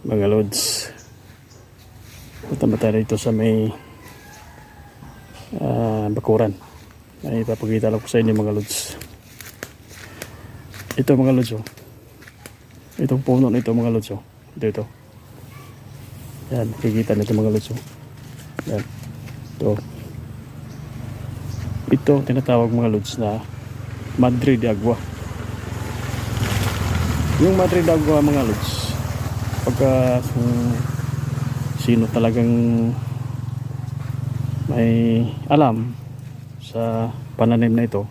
mga lods. Punta tayo dito sa may bakuran. Ay ipapakita lang ko sa inyo mga lods. Ito mga lods, oh. Itong puno nito mga lods, oh. Ito. Yan, kikita nito mga lods, oh. Yan. Ito tinatawag mga lods na Madre de Agua. Yung Madre de Agua mga lods, pagka sino talagang may alam sa pananim na ito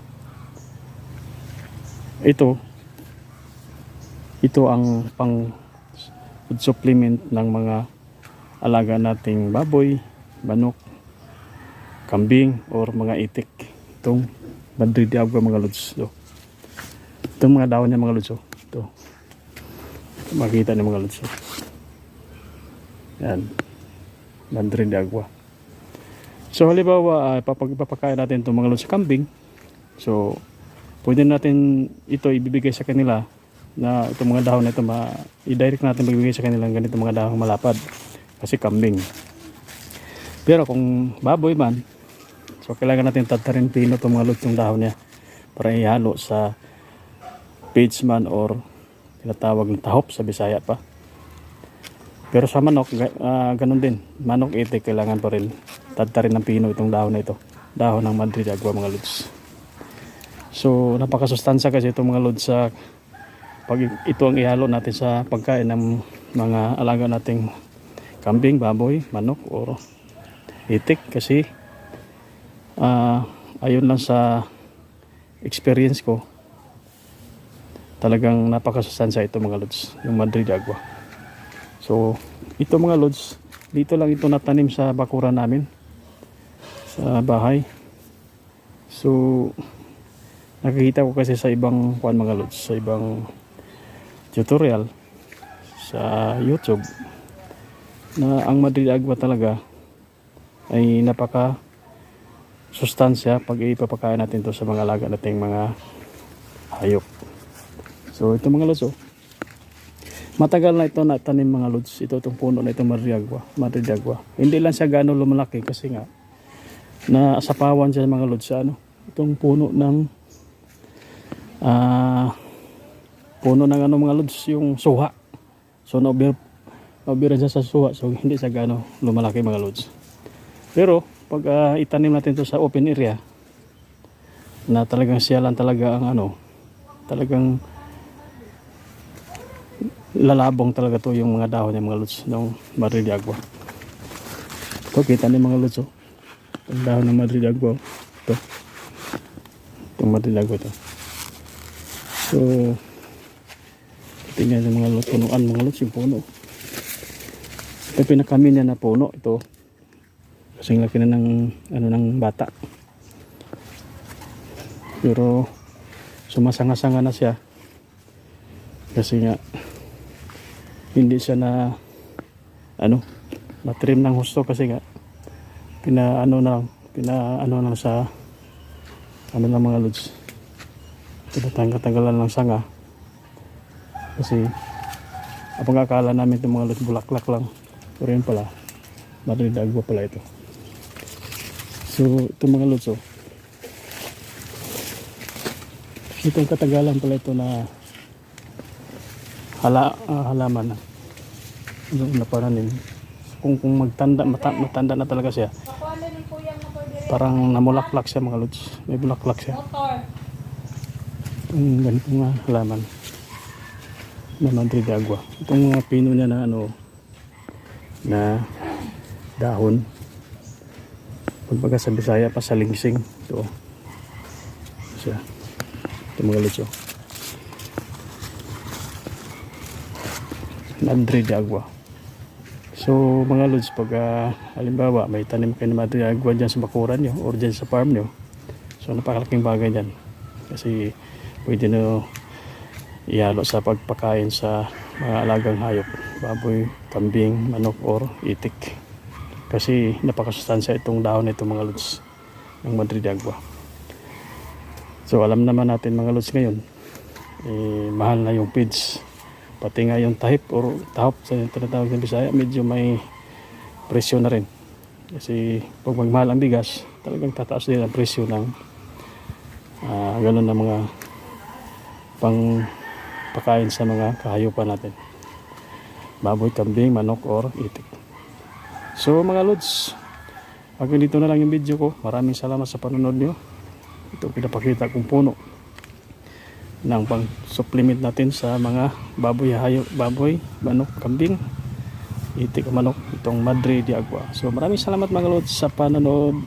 ang pang food supplement ng mga alaga nating baboy, manok, kambing or mga itik. Itong Madre de Agua mga lods. Itong mga dahon niya mga lods. Ito makita niyo mga lods. Yan, Madre de Agua. So halimbawa ipapakain natin itong mga lods sa kambing. So pwede natin ito ibibigay sa kanila na itong mga dahon na ito i-direct natin magbibigay sa kanila ng ganito mga dahon malapad kasi kambing. Pero kung baboy man, so kailangan natin tatarin pino itong mga lods ng dahon niya para ihalo sa page man or tinatawag ng tahop sa Bisaya pa. Pero sa manok, ganun din. Manok itik, kailangan pa rin tatarin ng pino itong dahon na ito. Dahon ng Madre de Agua mga lods. So napakasustansya kasi itong mga lods sa pag ito ang ihalo natin sa pagkain ng mga alaga nating kambing, baboy, manok or itik. Kasi ayun lang sa experience ko, talagang napakasustansya ito mga lods, yung Madre de Agua. So ito mga lods, dito lang ito natanim sa bakuran namin sa bahay. So nakikita ko kasi sa ibang mga lods, sa ibang tutorial sa YouTube na ang Madre de Agua talaga ay napaka sustansya pag ipapakain natin to sa mga alaga nating mga hayop. So ito mga lods, matagal na ito natanim mga lods. Itong puno na ito Madre de Agua. Hindi lang siya gano'ng lumalaki kasi nga nasapawan siya mga lods sa itong puno ng mga lods, yung suha. So naubira siya sa suha, so hindi siya gano'ng lumalaki mga lods. Pero pag itanim natin ito sa open area na talagang siya lang talaga ang talagang lalabong talaga to yung mga dahon ng mga lods ng Madre de Agua. Ito kita niyo mga lods, ang dahon ng Madre de Agua. Itong Madre de Agua to. So tingnan yung mga lods, punuan mga lods, yung puno. Ito pinakamin niya na puno ito. Kasing laki na ng bata. Pero sumasanga-sanga na siya. Kasi nga hindi siya na matrim ng husto kasi nga pinaano lang sa ng mga lods. Tinatanggal-tanggalan ng sanga. Kasi apang akala namin itong mga lods bulaklak lang. Pero yun pala, Madre de Agua pala ito. So itong mga lods, itong katagalan pala ito na halaman na pananim. Kung matanda na talaga siya, parang namulaklak siya mga lods. May bulaklak siya. Ganito nga halaman na Madre de Agua. Itong mga pino niya na na dahon, pagbaga sa Bisaya pa sa lingsing. Ito siya. Ito mga lods, Madre de Agua. So mga lods, pag halimbawa may tanim kayo ng Madre de Agua dyan sa bakuran nyo or dyan sa farm nyo, so napakalaking bagay dyan kasi pwede nyo ihalo sa pagpakain sa mga alagang hayop, baboy, kambing, manok or itik. Kasi napakasustansya itong dahon na itong mga lods ng Madre de Agua. So alam naman natin mga lods ngayon, mahal na yung feeds pati nga yung tahip or tahop sa tinatawag ng Bisaya, medyo may presyo na rin. Kasi pag magmahal ang bigas, talagang tataas din ang presyo ng ganun na mga pang pakain sa mga kahayupan natin. Baboy, kambing, manok, or itik. So mga lods, hanggang dito na lang yung video ko. Maraming salamat sa panonood nyo. Ito pinapakita kong puno ng pang supplement natin sa mga baboy, baboy, manok, kambing, itik, manok, itong Madre de Agua. So maraming salamat mga lods sa panonood.